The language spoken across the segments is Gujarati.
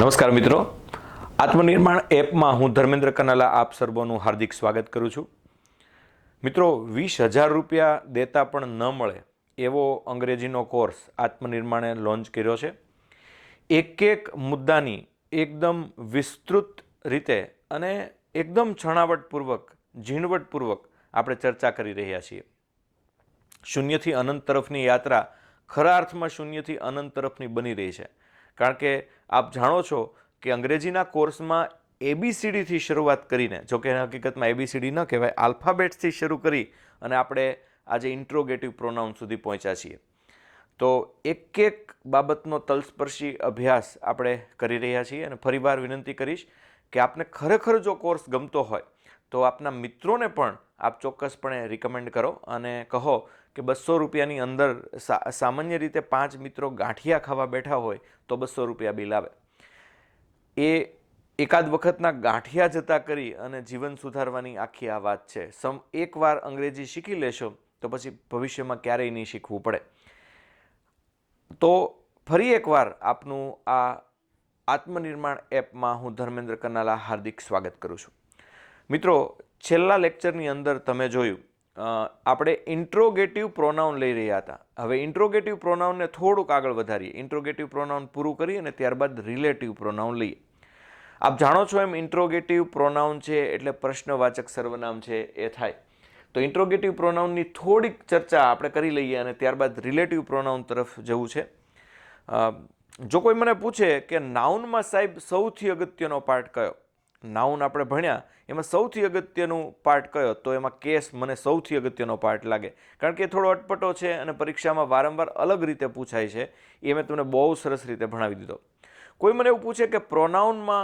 નમસ્કાર મિત્રો, આત્મનિર્માણ એપમાં હું ધર્મેન્દ્ર કનાલા આપ સર્વોનું હાર્દિક સ્વાગત કરું છું. મિત્રો, 20,000 રૂપિયા દેતા પણ ન મળે એવો અંગ્રેજીનો કોર્સ આત્મનિર્માણે લોન્ચ કર્યો છે. એક મુદ્દાની એકદમ વિસ્તૃત રીતે અને એકદમ છણાવટપૂર્વક, ઝીણવટપૂર્વક આપણે ચર્ચા કરી રહ્યા છીએ. શૂન્યથી અનંત તરફની યાત્રા ખરા અર્થમાં શૂન્યથી અનંત તરફની બની રહી છે. કારણ કે આપ જાણો છો કે અંગ્રેજીના કોર્સમાં ABCDથી શરૂઆત કરીને, જો કે હકીકતમાં ABCD ન કહેવાય, આલ્ફાબેટ્સથી શરૂ કરી અને આપણે આજે ઇન્ટ્રોગેટિવ પ્રોનાઉન સુધી પહોંચ્યા છીએ. તો એક બાબતનો તલસ્પર્શી અભ્યાસ આપણે કરી રહ્યા છીએ. અને ફરીવાર વિનંતી કરીશ કે આપને ખરેખર જો કોર્સ ગમતો હોય તો આપના મિત્રોને પણ આપ ચોક્કસપણે રિકમેન્ડ કરો અને કહો કે 200 રૂપિયાની અંદર સામાન્ય રીતે 5 મિત્રો ગાંઠિયા ખાવા બેઠા હોય તો 200 રૂપિયા બિલ આવે. એ એકાદ વખતના ગાંઠિયા જતા કરી અને જીવન સુધારવાની આખી આ વાત છે. એકવાર અંગ્રેજી શીખી લેશો તો પછી ભવિષ્યમાં ક્યારેય નહીં શીખવું પડે. તો ફરી એકવાર આપનું આ આત્મનિર્માણ એપમાં હું ધર્મેન્દ્ર કનાલા હાર્દિક સ્વાગત કરું છું. મિત્રો, છેલ્લા લેક્ચરની અંદર તમે જોયું આપણે ઇન્ટ્રોગેટિવ પ્રોનાઉન લઈ રહ્યા હતા. હવે ઇન્ટ્રોગેટિવ પ્રોનાઉનને થોડુંક આગળ વધારીએ. ઇન્ટ્રોગેટિવ પ્રોનાઉન પૂરું કરીએ અને ત્યારબાદ રિલેટિવ પ્રોનાઉન લઈએ. આપ જાણો છો એમ ઇન્ટ્રોગેટિવ પ્રોનાઉન છે એટલે પ્રશ્નવાચક સર્વનામ છે એ થાય. તો ઇન્ટ્રોગેટિવ પ્રોનાઉનની થોડીક ચર્ચા આપણે કરી લઈએ અને ત્યારબાદ રિલેટિવ પ્રોનાઉન તરફ જવું છે. જો કોઈ મને પૂછે કે નાઉનમાં સાહેબ સૌથી અગત્યનો પાર્ટ કયો, નાઉન આપણે ભણ્યા એમાં સૌથી અગત્યનું પાર્ટ કયો, તો એમાં કેસ મને સૌથી અગત્યનો પાર્ટ લાગે. કારણ કે એ થોડો અટપટો છે અને પરીક્ષામાં વારંવાર અલગ રીતે પૂછાય છે. એ મેં તમને બહુ સરસ રીતે ભણાવી દીધો. કોઈ મને એવું પૂછે કે પ્રોનાઉનમાં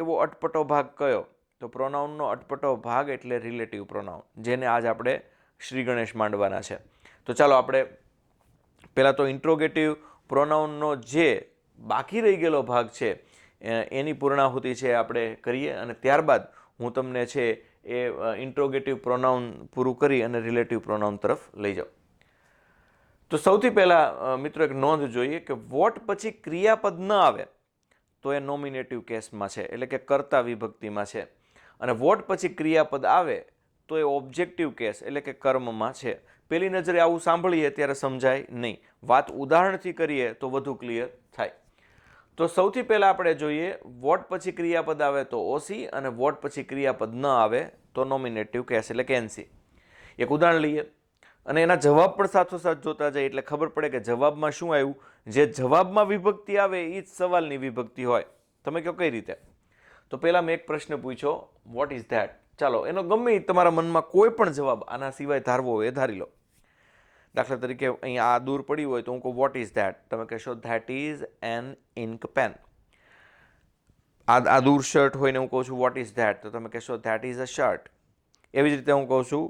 એવો અટપટો ભાગ કયો, તો પ્રોનાઉનનો અટપટો ભાગ એટલે રિલેટિવ પ્રોનાઉન, જેને આજ આપણે શ્રી ગણેશ માંડવાના છે. તો ચાલો આપણે પહેલાં તો ઇન્ટ્રોગેટિવ પ્રોનાઉનનો જે બાકી રહી ગયેલો ભાગ છે એની પૂર્ણાહુતિ છે આપણે કરીએ અને ત્યારબાદ હું તમને છે એ ઇન્ટ્રોગેટિવ પ્રોનાઉન પૂરું કરી અને રિલેટિવ પ્રોનાઉન તરફ લઈ જાઉં. તો સૌથી પહેલાં મિત્રો એક નોંધ જોઈએ કે વોટ પછી ક્રિયાપદ ન આવે તો એ નોમિનેટિવ કેસમાં છે, એટલે કે કર્તા વિભક્તિમાં છે. અને વોટ પછી ક્રિયાપદ આવે તો એ ઓબ્જેક્ટિવ કેસ એટલે કે કર્મમાં છે. પહેલી નજરે આવું સાંભળીએ ત્યારે સમજાય નહીં, વાત ઉદાહરણથી કરીએ તો વધુ ક્લિયર થાય. તો સૌથી પહેલાં આપણે જોઈએ વોટ પછી ક્રિયાપદ આવે તો ઓસી અને વોટ પછી ક્રિયાપદ ન આવે તો નોમિનેટિવ કેસ એટલે કે એનસી. એક ઉદાહરણ લઈએ અને એના જવાબ પણ સાથોસાથ જોતા જાય એટલે ખબર પડે કે જવાબમાં શું આવ્યું. જે જવાબમાં વિભક્તિ આવે એ જ સવાલની વિભક્તિ હોય. તમે કહો કઈ રીતે? તો પહેલાં મેં એક પ્રશ્ન પૂછ્યો, વોટ ઇઝ ધેટ? ચાલો એનો ગમે તમારા મનમાં કોઈ પણ જવાબ આના સિવાય ધારવો હોય એ ધારી લો. દાખલા તરીકે અહીંયા આ દૂર પડ્યું હોય તો હું કહું વોટ ઇઝ ધેટ, તમે કહેશો that is an ink pen. આ દૂર શર્ટ હોય ને હું કહું છું વોટ ઇઝ ધેટ, તો તમે કહેશો ધેટ ઇઝ અ શર્ટ. એવી જ રીતે હું કહું છું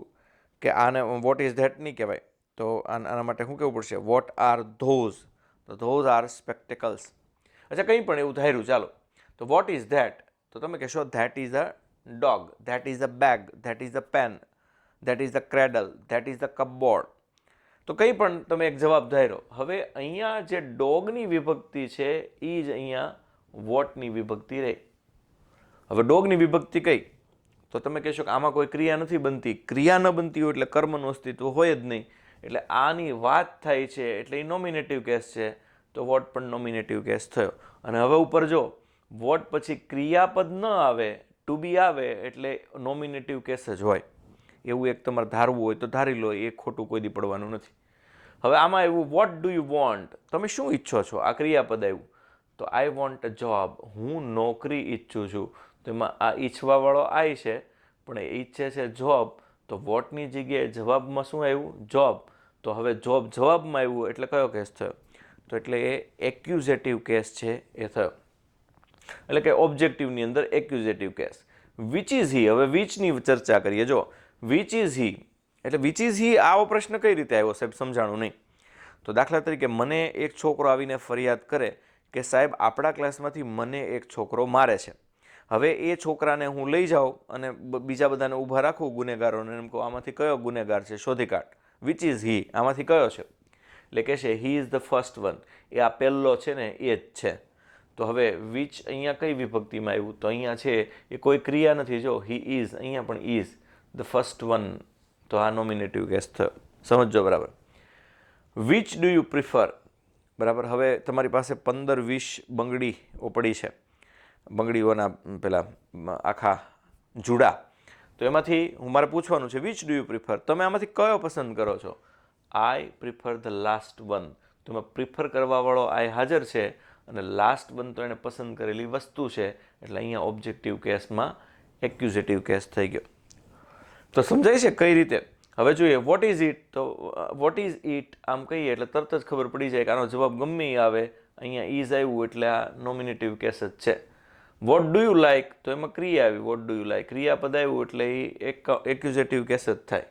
કે આને વોટ ઇઝ ધેટ નહીં કહેવાય, તો આના માટે શું કહેવું પડશે? વોટ આર ધોઝ, તો ધોઝ આર સ્પેક્ટેકલ્સ. અચ્છા, કંઈ પણ એવું ધાર્યું, ચાલો. તો વોટ ઇઝ ધેટ, તો તમે કહેશો that is a dog, that is a bag, that is a pen, that is a cradle, that is a cupboard. તો કંઈ પણ તમે એક જવાબ ધાર્યો. હવે અહીંયા જે ડોગની વિભક્તિ છે એ જ અહીંયા વોટની વિભક્તિ રહી. હવે ડોગની વિભક્તિ કઈ? તો તમે કહેશો કે આમાં કોઈ ક્રિયા નથી બનતી. ક્રિયા ન બનતી હોય એટલે કર્મનું અસ્તિત્વ હોય જ નહીં. એટલે આની વાત થાય છે એટલે એ નોમિનેટિવ કેસ છે, તો વોટ પણ નોમિનેટિવ કેસ થયો. અને હવે ઉપર જો વોટ પછી ક્રિયાપદ ન આવે, ટુ બી આવે એટલે નોમિનેટિવ કેસ જ હોય. એવું એક તમારે ધારવું હોય તો ધારી લો, એ ખોટું કોઈ દી પડવાનું નથી. હવે આમાં એવું વોટ ડુ યુ વોન્ટ, તમે શું ઈચ્છો છો? આ ક્રિયાપદ આવ્યું તો આઈ વોન્ટ અ જોબ, હું નોકરી ઈચ્છું છું. તો એમાં આ ઈચ્છવાવાળો આઈ છે પણ એ ઈચ્છે છે જોબ, તો વોટની જગ્યાએ જવાબમાં શું આવ્યું? જોબ. તો હવે જોબ જવાબમાં આવ્યું એટલે કયો કેસ થયો? તો એટલે એ એક્યુઝેટિવ કેસ છે એ થયો. એટલે કે ઓબ્જેક્ટિવની અંદર એક્યુઝેટિવ કેસ. વિચ ઇઝ હી, હવે વિચની ચર્ચા કરીએ. જો વિચ ઇઝ હી એટલે વિચ ઇઝ હી આવો પ્રશ્ન કઈ રીતે આવ્યો સાહેબ? સમજાણું નહીં. તો દાખલા તરીકે મને એક છોકરો આવીને ફરિયાદ કરે કે સાહેબ આપણા ક્લાસમાંથી મને એક છોકરો મારે છે. હવે એ છોકરાને હું લઈ જાઉં અને બીજા બધાને ઊભા રાખું ગુનેગારોને, એમ કહું આમાંથી કયો ગુનેગાર છે શોધી કાઢ. વિચ ઇઝ હી, આમાંથી કયો છે? એટલે કહેશે he is the first one, એ આ પહેલો છે ને એ જ છે. તો હવે વિચ અહીંયા કઈ વિભક્તિમાં આવ્યું? તો અહીંયા છે એ કોઈ ક્રિયા નથી. જો હી ઇઝ, અહીંયા પણ ઇઝ ધ ફર્સ્ટ વન, તો આ નોમિનેટિવ કેસ થયો. સમજો બરાબર. Which do you prefer? બરાબર. હવે તમારી પાસે 15-20 બંગડીઓ પડી છે, બંગડીઓના પેલા આખા જુડા. તો એમાંથી મારે પૂછવાનું છે વિચ ડુ યુ પ્રિફર, તમે આમાંથી કયો પસંદ કરો છો? I prefer the last one. તો એમાં પ્રિફર કરવાવાળો આઈ હાજર છે અને લાસ્ટ વન તો એણે પસંદ કરેલી વસ્તુ છે, એટલે અહીંયા ઓબ્જેક્ટિવ કેસમાં એક્યુઝેટિવ કેસ થઈ ગયો. તો સમજાય છે કઈ રીતે? હવે જોઈએ વોટ ઇઝ ઇટ. તો વોટ ઇઝ ઇટ આમ કહીએ એટલે તરત જ ખબર પડી જાય કે આનો જવાબ ગમે એ આવે. અહીંયા ઇઝ આવ્યું એટલે આ નોમિનેટિવ કેસ જ છે. વોટ ડુ યુ લાઇક, તો એમાં ક્રિયા આવી. વોટ ડુ યુ લાઇક ક્રિયાપદ આવ્યું એટલે એ એક્યુઝેટિવ કેસ જ થાય.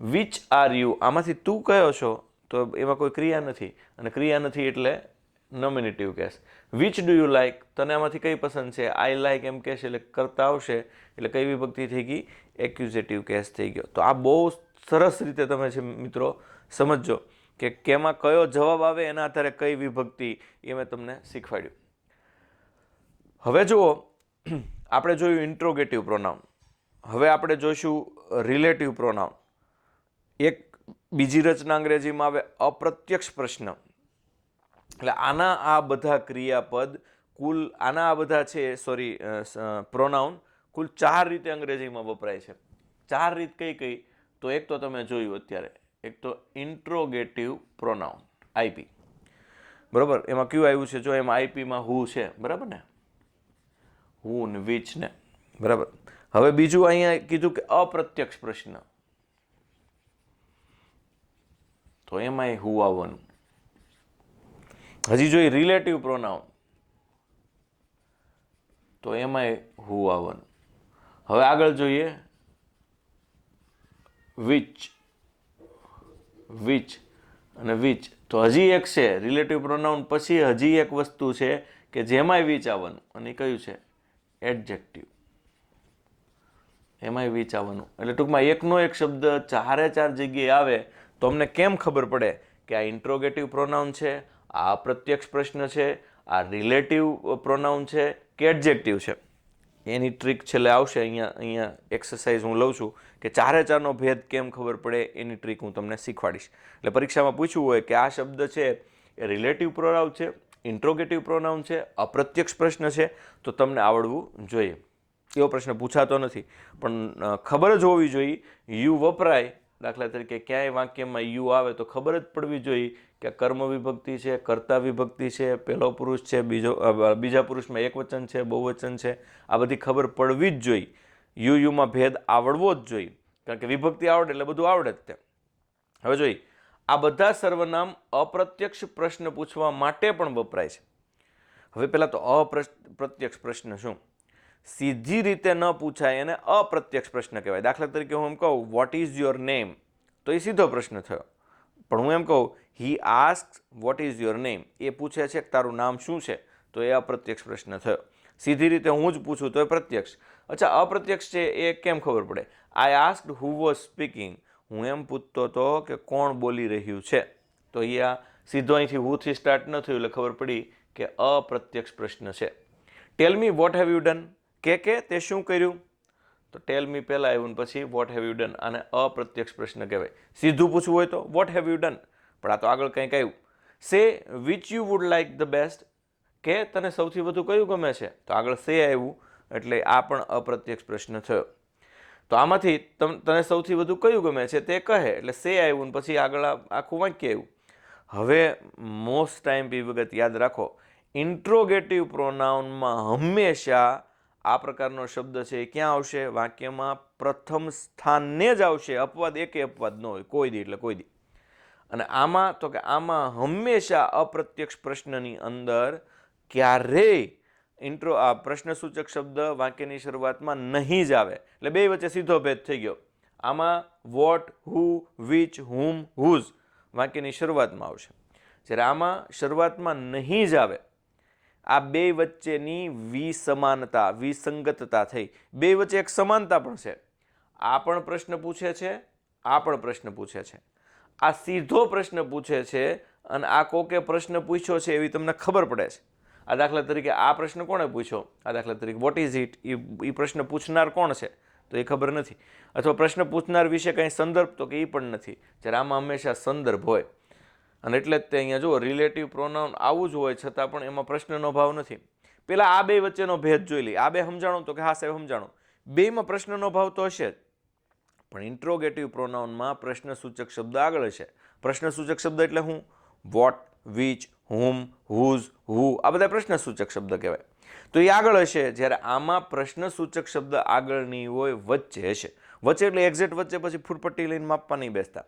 વિચ આર યુ, આમાંથી તું કયો છો? તો એમાં કોઈ ક્રિયા નથી અને ક્રિયા નથી એટલે nominative case. Which do you like, તને આમાંથી કઈ પસંદ છે? આઈ લાઇક એમ કહેશે એટલે કરતા આવશે એટલે કઈ વિભક્તિ થઈ ગઈ? એક્યુઝેટિવ કેસ થઈ ગયો. તો આ બહુ સરસ રીતે તમે છે મિત્રો સમજો કે કેમાં કયો જવાબ આવે એના આધારે કઈ વિભક્તિ, એ મેં તમને શીખવાડ્યું. હવે જુઓ, આપણે જોયું ઇન્ટ્રોગેટિવ પ્રોનાઉન. હવે આપણે જોઈશું રિલેટિવ પ્રોનાઉન. એક બીજી રચના અંગ્રેજીમાં આવે અપ્રત્યક્ષ પ્રશ્ન. એટલે આના આ બધા ક્રિયાપદ કુલ, આના આ બધા છે પ્રોનાઉન કુલ 4 રીતે અંગ્રેજીમાં વપરાય છે. 4 રીત કઈ કઈ? તો એક તો તમે જોયું અત્યારે, એક તો ઇન્ટ્રોગેટિવ પ્રોનાઉન આઈપી. બરાબર. એમાં કયું આવ્યું છે? જો એમાં આઈપીમાં હુ છે, બરાબર ને, હુ ને વિચ ને, બરાબર. હવે બીજું અહીંયા કીધું કે અપ્રત્યક્ષ પ્રશ્ન, તો એમાંય હુ આવવાનું. હજી જોઈએ રિલેટિવ પ્રોનાઉન, તો એમાંય હુ આવવાનું. હવે આગળ જોઈએ વિચ, વિચ અને વિચ. તો હજી એક છે રિલેટિવ પ્રોનાઉન પછી હજી એક વસ્તુ છે કે જેમાંય વિચ આવવાનું, અને કયું છે? એડજેક્ટિવ. એમાંય વિચ આવવાનું. એટલે ટૂંકમાં એકનો એક શબ્દ 4 જગ્યાએ આવે તો અમને કેમ ખબર પડે કે આ ઇન્ટ્રોગેટિવ પ્રોનાઉન છે, આ અપ્રત્યક્ષ પ્રશ્ન છે, આ રિલેટિવ પ્રોનાઉન છે કે એડજેક્ટિવ છે? એની ટ્રીક છેલ્લે આવશે. અહીંયા એક્સરસાઇઝ હું લઉં છું કે 4નો ભેદ કેમ ખબર પડે એની ટ્રીક હું તમને શીખવાડીશ. એટલે પરીક્ષામાં પૂછવું હોય કે આ શબ્દ છે એ રિલેટિવ પ્રોનાઉન છે, ઇન્ટ્રોગેટિવ પ્રોનાઉન છે, અપ્રત્યક્ષ પ્રશ્ન છે, તો તમને આવડવું જોઈએ. એવો પ્રશ્ન પૂછાતો નથી પણ ખબર જ હોવી જોઈએ. યુ વપરાય, દાખલા તરીકે ક્યાંય વાક્યમાં યુ આવે તો ખબર જ પડવી જોઈએ કે કર્મ વિભક્તિ છે, કર્તા વિભક્તિ છે, પહેલો પુરુષ છે, બીજા પુરુષમાં એકવચન છે, બહુવચન છે, આ બધી ખબર પડવી જ જોઈએ. યુમાં ભેદ આવડવો જ જોઈએ, કારણ કે વિભક્તિ આવડે એટલે બધું આવડે જ તે. હવે જોઈએ, આ બધા સર્વનામ અપ્રત્યક્ષ પ્રશ્ન પૂછવા માટે પણ વપરાય છે. હવે પહેલાં તો અપ્રત્યક્ષ પ્રશ્ન શું? સીધી રીતે ન પૂછાય એને અપ્રત્યક્ષ પ્રશ્ન કહેવાય. દાખલા તરીકે હું એમ કહું વોટ ઇઝ યોર નેમ, તો એ સીધો પ્રશ્ન થયો. પણ હું એમ કહું he ask what is your name, એ પૂછે છે કે તારું નામ શું છે, તો એ અપ્રત્યક્ષ પ્રશ્ન થયો. સીધી રીતે હું જ પૂછું તો એ પ્રત્યક્ષ. અચ્છા, અપ્રત્યક્ષ છે એ કેમ ખબર પડે? આઈ આસ્ક્ડ હુ વોઝ સ્પીકિંગ, હું એમ પૂછતો હતો કે કોણ બોલી રહ્યું છે, તો એ સીધો અહીંથી હુથી સ્ટાર્ટ ન થયું એટલે ખબર પડી કે અપ્રત્યક્ષ પ્રશ્ન છે. Tell me what have you done, કે તે શું કર્યું, તો ટેલ મી પહેલાં આવ્યું ને પછી વોટ હેવ યુ ડન. આને અપ્રત્યક્ષ પ્રશ્ન કહેવાય. સીધું પૂછવું હોય તો વોટ હેવ યુ ડન, પણ આ તો આગળ કંઈક આવ્યું. સે which you would like the best, કે તને સૌથી વધુ કયું ગમે છે, તો આગળ સે આવ્યું એટલે આ પણ અપ્રત્યક્ષ પ્રશ્ન થયો. તો આમાંથી તને સૌથી વધુ કયું ગમે છે તે કહે એટલે સે આવ્યું ને પછી આગળ આખું વાક્ય આવ્યું. હવે મોસ્ટ ટાઈમ બી વખત યાદ રાખો, ઇન્ટ્રોગેટિવ પ્રોનાઉનમાં હંમેશા આ પ્રકારનો શબ્દ છે એ ક્યાં આવશે? વાક્યમાં પ્રથમ સ્થાને જ આવશે. અપવાદ એકે અપવાદ ન હોય, કોઈ દી એટલે કોઈ દી. અને આમાં તો કે આમાં હંમેશા અપ્રત્યક્ષ પ્રશ્નની અંદર ક્યારેય આ પ્રશ્નસૂચક શબ્દ વાક્યની શરૂઆતમાં નહીં જ આવે. એટલે બે વચ્ચે સીધો ભેદ થઈ ગયો. આમાં what, who, which, whom, whose વાક્યની શરૂઆતમાં આવશે, જ્યારે આમાં શરૂઆતમાં નહીં જ આવે. આ બે વચ્ચેની વિસમાનતા, વિસંગતતા થઈ. બે વચ્ચે એક સમાનતા પણ છે. આ પણ પ્રશ્ન પૂછે છે, આ પણ પ્રશ્ન પૂછે છે. આ સીધો પ્રશ્ન પૂછે છે અને આ કોકે પ્રશ્ન પૂછ્યો છે એવી તમને ખબર પડે છે. આ દાખલા તરીકે આ પ્રશ્ન કોણે પૂછ્યો, આ દાખલા તરીકે વોટ ઇઝ ઇટ, એ પ્રશ્ન પૂછનાર કોણ છે તો એ ખબર નથી, અથવા પ્રશ્ન પૂછનાર વિશે કંઈ સંદર્ભ તો કે એ પણ નથી, જ્યારે આમાં હંમેશા સંદર્ભ હોય. અને એટલે જ તે અહીંયા જુઓ રિલેટિવ પ્રોનાઉન આવું જ હોય છતાં પણ એમાં પ્રશ્નનો ભાવ નથી. પેલા આ બે વચ્ચેનો ભેદ જોઈ લઈએ. આ બે સમજાણું તો કે હા સાહેબ સમજાણું, બેમાં પ્રશ્નનો ભાવ તો હશે જ, પણ ઇન્ટ્રોગેટિવ પ્રોનાઉનમાં પ્રશ્નસૂચક શબ્દ આગળ હશે. પ્રશ્નસૂચક શબ્દ એટલે હું વોટ, વિચ, હુમ, હુઝ, હુ, આ બધા પ્રશ્નસૂચક શબ્દ કહેવાય. તો એ આગળ હશે, જ્યારે આમાં પ્રશ્નસૂચક શબ્દ આગળની હોય વચ્ચે હશે. વચ્ચે એટલે એક્ઝેક્ટ વચ્ચે પછી ફૂટપટ્ટી લઈને માપવા નહીં બેસતા.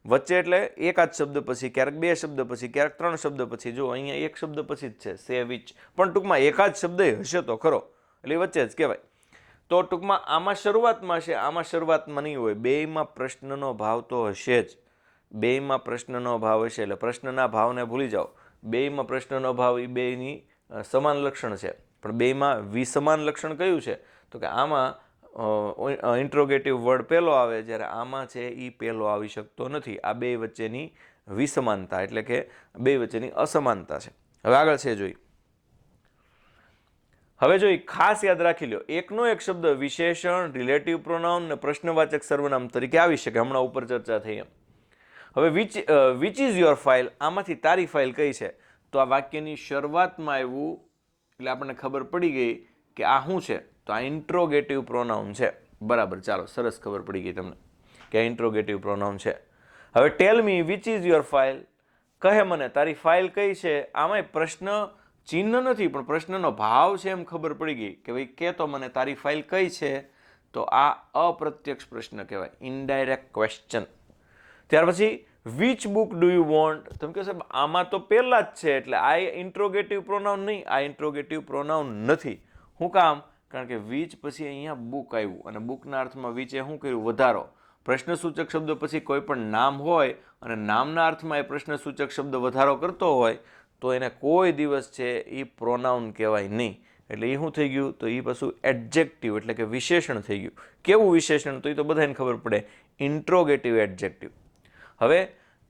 વચ્ચે એટલે એકાદ શબ્દ પછી, ક્યારેક બે શબ્દ પછી, ક્યારેક ત્રણ શબ્દ પછી. જો અહીંયા એક શબ્દ પછી જ છે સે વિચ, પણ ટૂંકમાં એકાદ શબ્દ હશે તો ખરો, એટલે વચ્ચે જ કહેવાય. તો ટૂંકમાં આમાં શરૂઆતમાં હશે, આમાં શરૂઆતમાં નહીં હોય. બેયમાં પ્રશ્નનો ભાવ તો હશે જ, બેયમાં પ્રશ્નનો ભાવ હશે. એટલે પ્રશ્નના ભાવને ભૂલી જાઓ. બેયમાં પ્રશ્નનો ભાવ એ બેયની સમાન લક્ષણ છે, પણ બેયમાં વિસમાન લક્ષણ કયું છે તો કે આમાં ઇન્ટ્રોગેટિવ વર્ડ પહેલો આવે, જ્યારે આમાં છે એ પહેલો આવી શકતો નથી. આ બે વચ્ચેની વિસમાનતા એટલે કે બે વચ્ચેની અસમાનતા છે. હવે આગળ છે જોઈ, હવે જોઈ ખાસ યાદ રાખી લો, એકનો એક શબ્દ વિશેષણ, રિલેટિવ પ્રોનાઉન અને પ્રશ્નવાચક સર્વનામ તરીકે આવી શકે. હમણાં ઉપર ચર્ચા થઈ એમ. હવે વિચ ઇઝ યોર ફાઇલ, આમાંથી તારી ફાઇલ કઈ છે, તો આ વાક્યની શરૂઆતમાં આવ્યું એટલે આપણને ખબર પડી ગઈ કે આ શું છે, તો આ ઇન્ટ્રોગેટિવ પ્રોનાઉન છે. બરાબર, ચાલો સરસ ખબર પડી ગઈ તમને કે આ ઇન્ટ્રોગેટિવ પ્રોનાઉન છે. હવે ટેલ મી વિચ ઇઝ યોર ફાઇલ, કહે મને તારી ફાઇલ કઈ છે. આમાંય પ્રશ્ન ચિહ્ન નથી પણ પ્રશ્નનો ભાવ છે એમ ખબર પડી ગઈ કે ભાઈ કે તો મને તારી ફાઇલ કઈ છે, તો આ અપ્રત્યક્ષ પ્રશ્ન કહેવાય, ઇનડાયરેક્ટ ક્વેશ્ચન. ત્યાર પછી which book do you want, તમે કહો સાહેબ આમાં તો પહેલા જ છે એટલે આ ઇન્ટ્રોગેટિવ પ્રોનાઉન નહીં, આ ઇન્ટ્રોગેટિવ પ્રોનાઉન નથી. શું કામ? કારણ કે વિચ પછી અહીંયા બુક આવ્યું અને બુકના અર્થમાં વિચે શું કર્યું, વધારો. પ્રશ્નસૂચક શબ્દ પછી કોઈ પણ નામ હોય અને નામના અર્થમાં એ પ્રશ્નસૂચક શબ્દ વધારો કરતો હોય તો એને કોઈ દિવસ છે એ પ્રોનાઉન કહેવાય નહીં. એટલે એ શું થઈ ગયું, તો એ પાછું એડજેક્ટિવ એટલે કે વિશેષણ થઈ ગયું. કેવું વિશેષણ, તો એ તો બધાને ખબર પડે, ઇન્ટ્રોગેટિવ એડજેક્ટિવ. હવે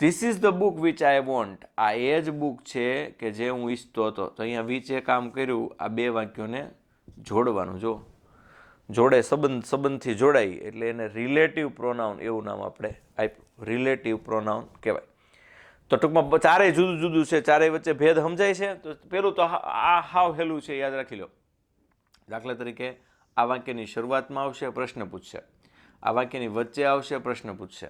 this is the book which I want, આ એ જ બુક છે કે જે હું ઈચ્છતો હતો. તો અહીંયા વિચે કામ કર્યું આ બે વાક્યોને જોડવાનું. જો જોડે, સંબંધથી જોડાઈ એટલે એને રિલેટિવ પ્રોનાઉન એવું નામ આપણે આપ્યું, રિલેટિવ પ્રોનાઉન કહેવાય. તો ટૂંકમાં ચારેય જુદું જુદું છે, ચારેય વચ્ચે ભેદ સમજાય છે. તો પેલું તો આ હાવ હેલું છે, યાદ રાખી લો. દાખલા તરીકે આ વાક્યની શરૂઆતમાં આવશે પ્રશ્ન પૂછશે, આ વાક્યની વચ્ચે આવશે પ્રશ્ન પૂછશે,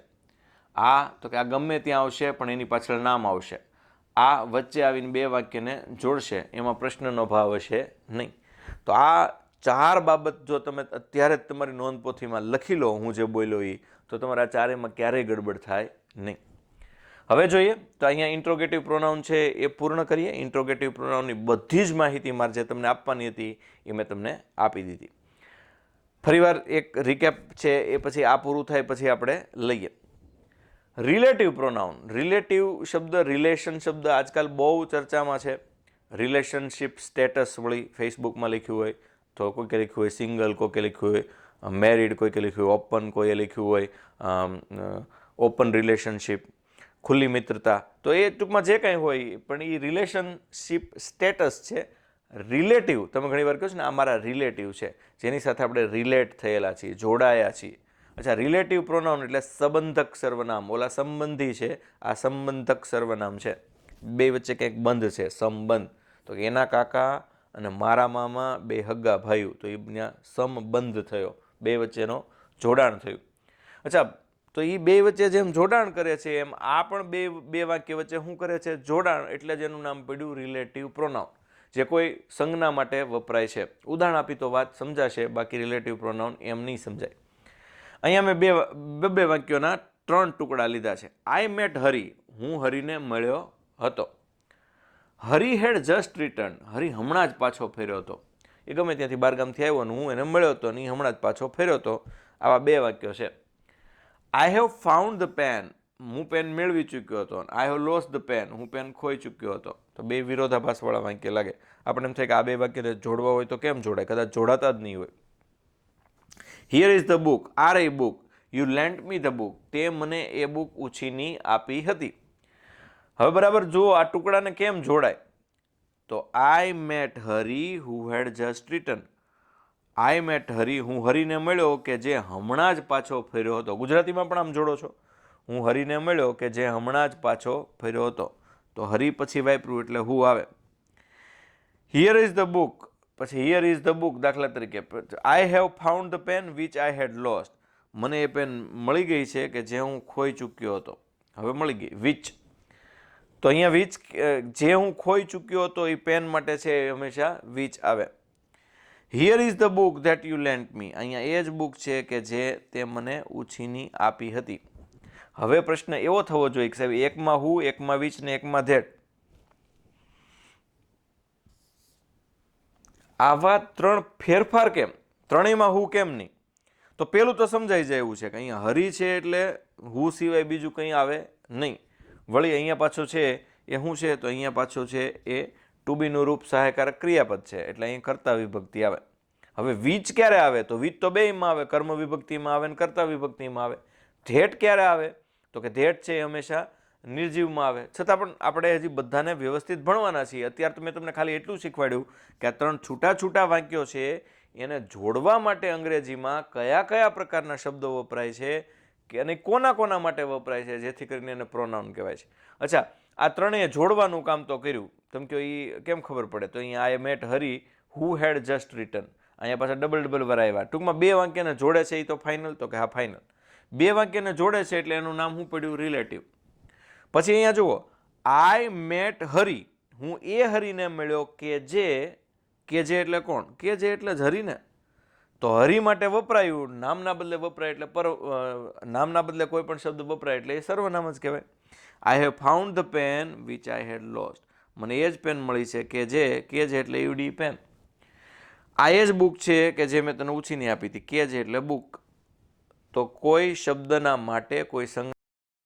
આ તો કે આ ગમે ત્યાં આવશે પણ એની પાછળ નામ આવશે, આ વચ્ચે આવીને બે વાક્યને જોડશે, એમાં પ્રશ્નનો ભાવ હશે નહીં. તો આ ચાર બાબત જો તમે અત્યારે જ તમારી નોંધપોથીમાં લખી લો હું જે બોલ્યો એ, તો તમારા ચારેયમાં ક્યારેય ગડબડ થાય નહીં. હવે જોઈએ તો અહીંયા ઇન્ટ્રોગેટિવ પ્રોનાઉન છે એ પૂર્ણ કરીએ. ઇન્ટ્રોગેટિવ પ્રોનાઉનની બધી જ માહિતી મારે જે તમને આપવાની હતી એ મેં તમને આપી દીધી. ફરીવાર એક રિકેપ છે એ પછી આ પૂરું થાય પછી આપણે લઈએ. રિલેટિવ પ્રોનાઉન, રિલેટિવ શબ્દ, રિલેશન શબ્દ આજકાલ બહુ ચર્ચામાં છે. રિલેશનશિપ સ્ટેટસ વળી ફેસબુકમાં લખ્યું હોય તો કોઈકે લખ્યું હોય સિંગલ, કોઈકે લખ્યું હોય મેરિડ, કોઈકે લખ્યું હોય ઓપન, કોઈએ લખ્યું હોય ઓપન રિલેશનશિપ, ખુલ્લી મિત્રતા. તો એ ટૂંકમાં જે કંઈ હોય પણ એ રિલેશનશિપ સ્ટેટસ છે. રિલેટિવ તમે ઘણી વાર કહો છો ને આ મારા રિલેટિવ છે, જેની સાથે આપણે રિલેટ થયેલા છીએ, જોડાયા છીએ. અચ્છા, રિલેટિવ પ્રોનાઉન એટલે સંબંધક સર્વનામ. ઓલા સંબંધી છે, આ સંબંધક સર્વનામ છે. બે વચ્ચે કંઈક બંધ છે, સંબંધ. તો એના કાકા અને મારા મામા બે હગ્ગા ભાઈઓ, તો એ ત્યાં સંબંધ થયો, બે વચ્ચેનો જોડાણ થયું. અચ્છા, તો એ બે વચ્ચે જેમ જોડાણ કરે છે એમ આ પણ બે વાક્ય વચ્ચે શું કરે છે, જોડાણ. એટલે જ એનું નામ પડ્યું રિલેટિવ પ્રોનાઉન, જે કોઈ સંજ્ઞા માટે વપરાય છે. ઉદાહરણ આપી તો વાત સમજાશે, બાકી રિલેટિવ પ્રોનાઉન એમ નહીં સમજાય. અહીંયા મેં બે વાક્યોના 3 ટુકડા લીધા છે. આઈ મેટ હરી, હું હરીને મળ્યો હતો. હરી હેડ જસ્ટ રિટર્ન, હરી હમણાં જ પાછો ફેર્યો હતો. એ ગમે ત્યાંથી બારગામથી આવ્યો અને હું એને મળ્યો હતો અને એ હમણાં જ પાછો ફેર્યો હતો. આવા બે વાક્યો છે. I have found the pen, હું પેન મેળવી ચૂક્યો હતો. I have lost the pen, હું પેન ખોઈ ચૂક્યો હતો. તો બે વિરોધાભાસવાળા વાક્ય લાગે. આપણે એમ થાય કે આ બે વાક્યને જોડવા હોય તો કેમ જોડાય, કદાચ જોડાતા જ નહીં હોય. Here is the book, are a book, you lent me the book, તે મને એ બુક ઉછીની આપી હતી. હવે બરાબર જુઓ આ ટુકડાને કેમ જોડાય. તો I met Hari who had just return. I met Hari, હું હરીને મળ્યો કે જે હમણાં જ પાછો ફર્યો હતો. ગુજરાતીમાં પણ આમ જોડો છો, હું હરીને મળ્યો કે જે હમણાં જ પાછો ફર્યો હતો. તો હરી પછી વાપર્યું એટલે હું આવે. હિયર ઇઝ ધ બુક, પછી હિયર ઇઝ ધ બુક. દાખલા તરીકે I have found the pen which I had lost. મને એ પેન મળી ગઈ છે કે જે હું ખોઈ ચૂક્યો હતો. હવે મળી ગઈ. વિચ, તો અહીંયા વિચ, જે હું ખોઈ ચૂક્યો હતો એ પેન માટે છે એ હંમેશા વિચ આવે. Here is the book that you lent me. અહીંયા એ જ બુક છે કે જે તે મને ઉછીની આપી હતી. હવે પ્રશ્ન એવો થવો જોઈએ કે સાહેબ એકમાં હું, એકમાં વિચ ને એકમાં ધેટ. આવા ત્રણ ફેરફાર કેમ? ત્રણેયમાં હું કેમ નહીં? તો પેલું તો સમજાઈ જાય એવું છે કે અહીંયા હરી છે એટલે હું સિવાય બીજું કંઈ આવે નહીં. વળી અહીંયા પાછો છે એ શું છે? તો અહીંયા પાછો છે એ ટુ બીનું રૂપ સહાયકારક ક્રિયાપદ છે એટલે અહીં કર્તા વિભક્તિ આવે. હવે વિચ ક્યારે આવે? તો વિચ તો બેયમાં આવે, કર્મ વિભક્તિમાં આવે ને કર્તા વિભક્તિમાં આવે. ધેટ ક્યારે આવે? તો કે ધેટ છે એ હંમેશા નિર્જીવમાં આવે. છતાં પણ આપણે હજી બધાને વ્યવસ્થિત ભણવાના છીએ. અત્યારે તો મેં તમને ખાલી એટલું શીખવાડ્યું કે આ ત્રણ છૂટા છૂટા વાક્યો છે એને જોડવા માટે અંગ્રેજીમાં કયા કયા પ્રકારના શબ્દો વપરાય છે કે અને કોના કોના માટે વપરાય છે જેથી કરીને એને પ્રોનાઉન કહેવાય છે. અચ્છા, આ ત્રણેય જોડવાનું કામ તો કર્યું. તમે કહો એ કેમ ખબર પડે? તો અહીંયા I met Hari who had just return. અહીંયા પાછા ડબલ વાર આવ્યા. ટૂંકમાં બે વાક્યને જોડે છે એ તો ફાઇનલ, તો કે હા ફાઇનલ. બે વાક્યને જોડે છે એટલે એનું નામ શું પડ્યું? રિલેટિવ. પછી અહીંયા જુઓ, આઈ મેટ હરી, હું એ હરીને મળ્યો કે જે એટલે કોણ? કે જે એટલે જ હરીને. તો હરી માટે વપરાયું, નામના બદલે વપરાય એટલે નામના બદલે કોઈ પણ શબ્દ વપરાય એટલે એ સર્વનામ જ કહેવાય. I have found the pen which I had lost. મને એ જ પેન મળી છે કે જે એટલે યુડી પેન. આ એ જ બુક છે કે જે મેં તને ઉછીની આપી હતી. કે જે એટલે બુક. તો કોઈ શબ્દના માટે, કોઈ સંજ્ઞા